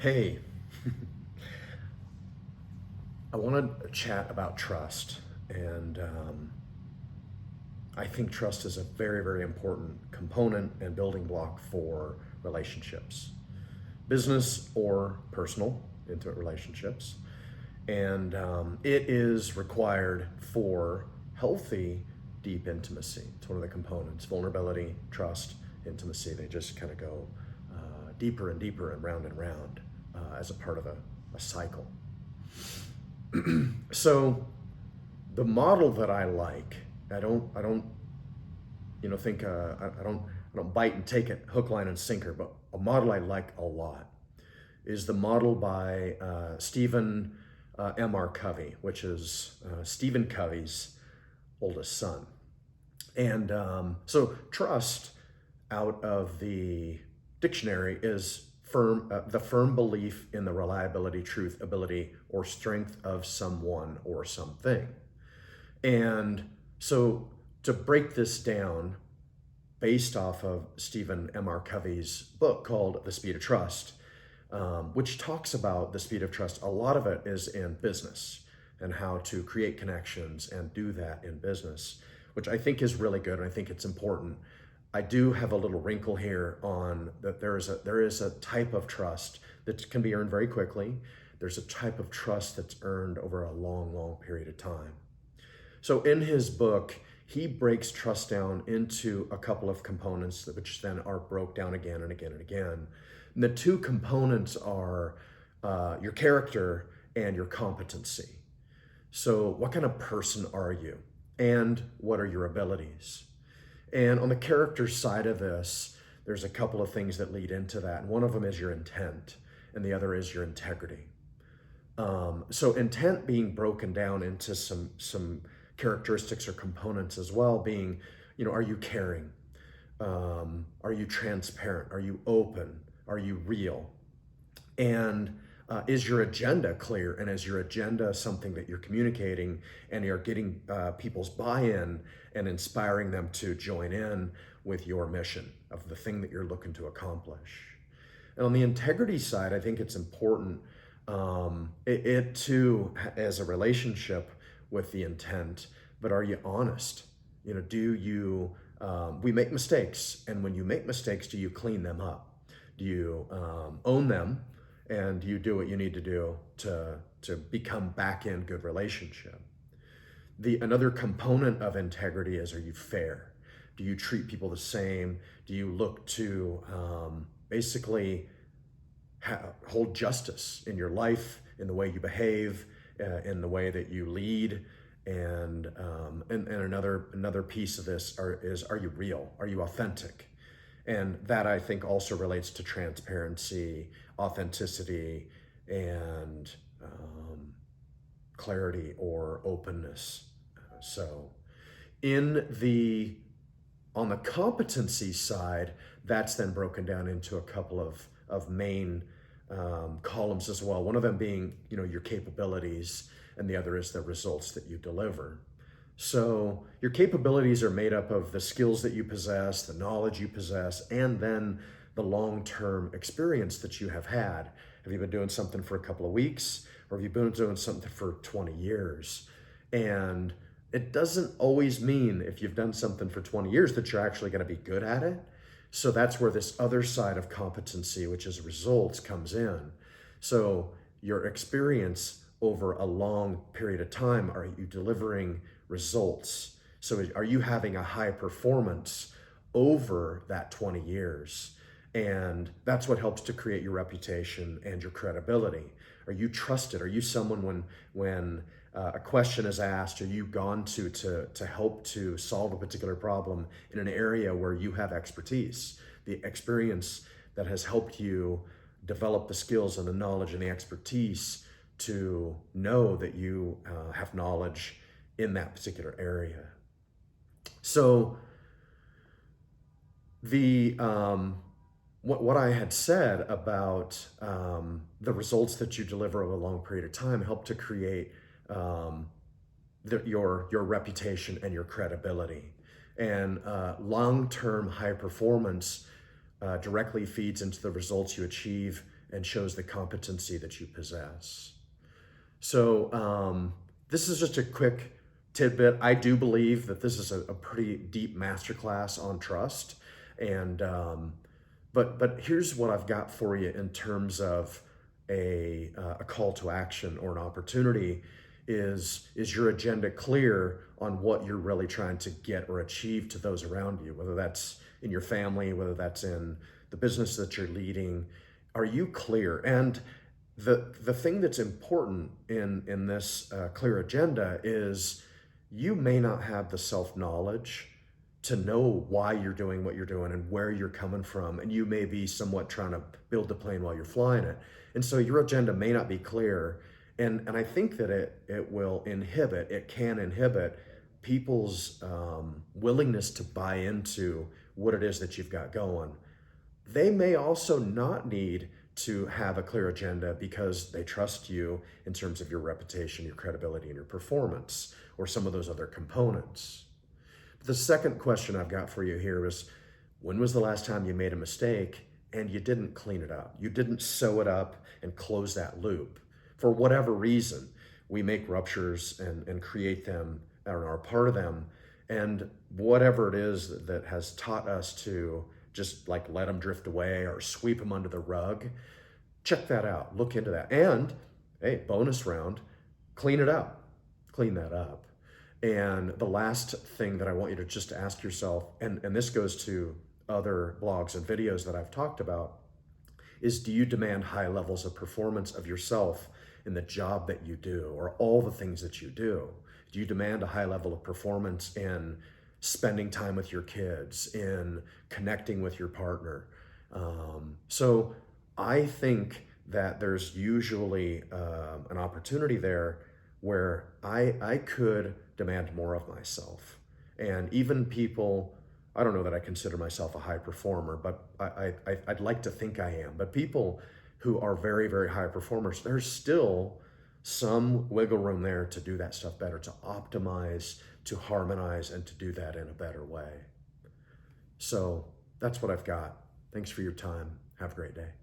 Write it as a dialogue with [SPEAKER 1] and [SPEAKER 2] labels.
[SPEAKER 1] Hey, I want to chat about trust. And I think trust is a very, very important component and building block for relationships, business or personal, intimate relationships. And it is required for healthy, deep intimacy. It's one of the components: vulnerability, trust, intimacy. They just kind of go deeper and deeper and round as a part of a cycle. So the model that I like, I don't, think I don't bite and take it hook, line, and sinker. But a model I like a lot is the model by Stephen M.R. Covey, which is Stephen Covey's oldest son. And so trust, out of the dictionary, is the firm belief in the reliability, truth, ability, or strength of someone or something. And so to break this down, based off of Stephen M.R. Covey's book called The Speed of Trust, which talks about the speed of trust. A lot of it is in business and how to create connections and do that in business, which I think is really good, and I think it's important. I do have a little wrinkle here on that there is a type of trust that can be earned very quickly. There's a type of trust that's earned over a long, long period of time. So in his book, he breaks trust down into a couple of components, which then are broke down again and again and again. And the two components are your character and your competency. So what kind of person are you? And what are your abilities? And on the character side of this, there's a couple of things that lead into that. And one of them is your intent, and the other is your integrity. So intent being broken down into some characteristics or components as well, being, are you caring? Are you transparent? Are you open? Are you real? And is your agenda clear? And is your agenda something that you're communicating and you're getting people's buy-in and inspiring them to join in with your mission of the thing that you're looking to accomplish? And on the integrity side, I think it's important. It too, as a relationship with the intent, but are you honest? Do you, we make mistakes, and when you make mistakes, do you clean them up? Do you own them? And do you do what you need to do to become back in good relationship? Another component of integrity is, are you fair? Do you treat people the same? Do you look to basically hold justice in your life, in the way you behave, in the way that you lead? And another piece of this is, are you real? Are you authentic? And that, I think, also relates to transparency, authenticity, and clarity or openness. So on the competency side, that's then broken down into a couple of main columns as well. One of them being, your capabilities, and the other is the results that you deliver. So your capabilities are made up of the skills that you possess, the knowledge you possess, and then the long-term experience that you have had. Have you been doing something for a couple of weeks, or have you been doing something for 20 years? And it doesn't always mean, if you've done something for 20 years, that you're actually going to be good at it. So that's where this other side of competency, which is results, comes in. So your experience over a long period of time, are you delivering results? So are you having a high performance over that 20 years? And that's what helps to create your reputation and your credibility. Are you trusted? Are you someone when a question is asked, are you gone to help to solve a particular problem in an area where you have expertise, the experience that has helped you develop the skills and the knowledge and the expertise to know that you have knowledge in that particular area? So what I had said about the results that you deliver over a long period of time help to create your reputation and your credibility. And long-term high performance directly feeds into the results you achieve and shows the competency that you possess. So this is just a quick tidbit. I do believe that this is a pretty deep masterclass on trust. And but here's what I've got for you in terms of a call to action or an opportunity. Is your agenda clear on what you're really trying to get or achieve to those around you, whether that's in your family, whether that's in the business that you're leading? Are you clear? And the thing that's important in this clear agenda is you may not have the self-knowledge to know why you're doing what you're doing and where you're coming from, and you may be somewhat trying to build the plane while you're flying it, and so your agenda may not be clear. And I think that it can inhibit people's willingness to buy into what it is that you've got going. They may also not need to have a clear agenda because they trust you in terms of your reputation, your credibility, and your performance, or some of those other components. The second question I've got for you here is, when was the last time you made a mistake and you didn't clean it up? You didn't sew it up and close that loop. For whatever reason, we make ruptures and create them or are part of them. And whatever it is that has taught us to just like let them drift away or sweep them under the rug, check that out, look into that. And hey, bonus round, clean it up, clean that up. And the last thing that I want you to just ask yourself, and this goes to other blogs and videos that I've talked about, is do you demand high levels of performance of yourself in the job that you do or all the things that you do? Do you demand a high level of performance in spending time with your kids, in connecting with your partner? So I think that there's usually an opportunity there where I could demand more of myself. And even people, I don't know that I consider myself a high performer, but I'd like to think I am. But people who are very, very high performers, there's still some wiggle room there to do that stuff better, to optimize, to harmonize, and to do that in a better way. So that's what I've got. Thanks for your time. Have a great day.